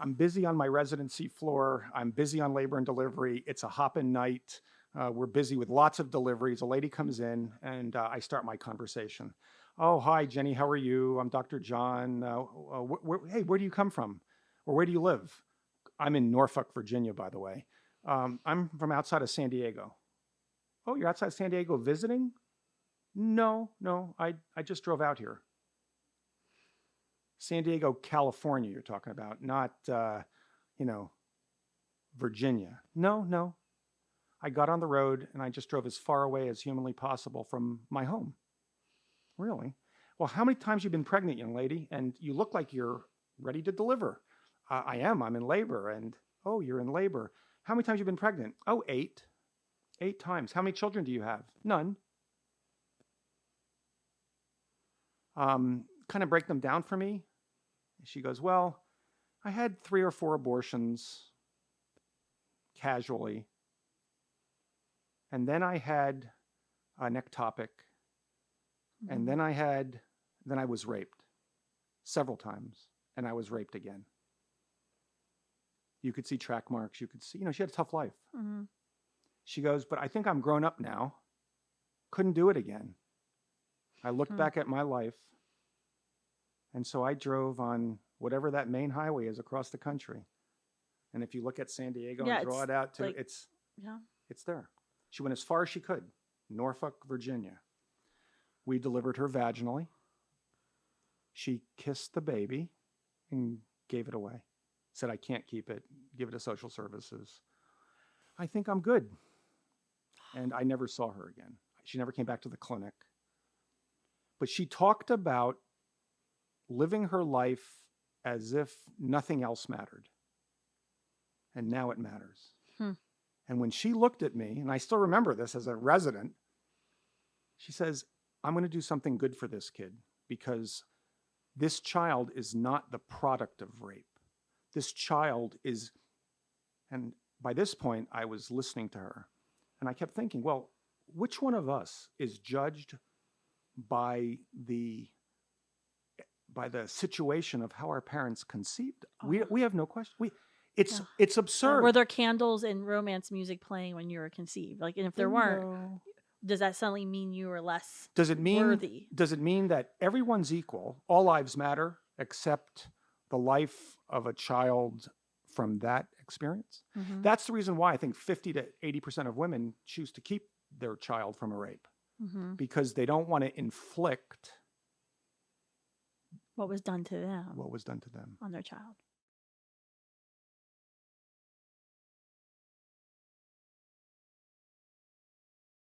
I'm busy on my residency floor. I'm busy on labor and delivery. It's a hop-in night. We're busy with lots of deliveries. A lady comes in and I start my conversation. Oh, hi, Jenny. How are you? I'm Dr. John. Hey, where do you come from? Or where do you live? I'm in Norfolk, Virginia, by the way. I'm from outside of San Diego. Oh, you're outside San Diego visiting? No, I just drove out here. San Diego, California, you're talking about, not, Virginia. No. I got on the road and I just drove as far away as humanly possible from my home. Really? Well, how many times have you been pregnant, young lady? And you look like you're ready to deliver. I am. I'm in labor. And, oh, you're in labor. How many times have you been pregnant? Oh, 8. 8 times. How many children do you have? None. Kind of break them down for me. She goes, well, I had 3 or 4 abortions casually. And then I had an ectopic. And then I was raped several times. And I was raped again. You could see track marks. You could see, she had a tough life. Mm-hmm. She goes, but I think I'm grown up now. Couldn't do it again. I looked back at my life. And so I drove on whatever that main highway is across the country. And if you look at San Diego and draw it out to, it's there. She went as far as she could, Norfolk, Virginia. We delivered her vaginally. She kissed the baby and gave it away. Said, I can't keep it. Give it to social services. I think I'm good. And I never saw her again. She never came back to the clinic. But she talked about living her life as if nothing else mattered. And now it matters. And when she looked at me, and I still remember this as a resident, she says, I'm going to do something good for this kid because this child is not the product of rape. This child is, and by this point, I was listening to her. And I kept thinking, well, which one of us is judged by the situation of how our parents conceived? We have no question. It's absurd. Were there candles and romance music playing when you were conceived? Like, and if there weren't, does that suddenly mean you were less worthy? Does it mean that everyone's equal? All lives matter except the life of a child from that experience? Mm-hmm. That's the reason why I think 50 to 80% of women choose to keep their child from a rape. Mm-hmm. Because they don't want to inflict what was done to them on their child.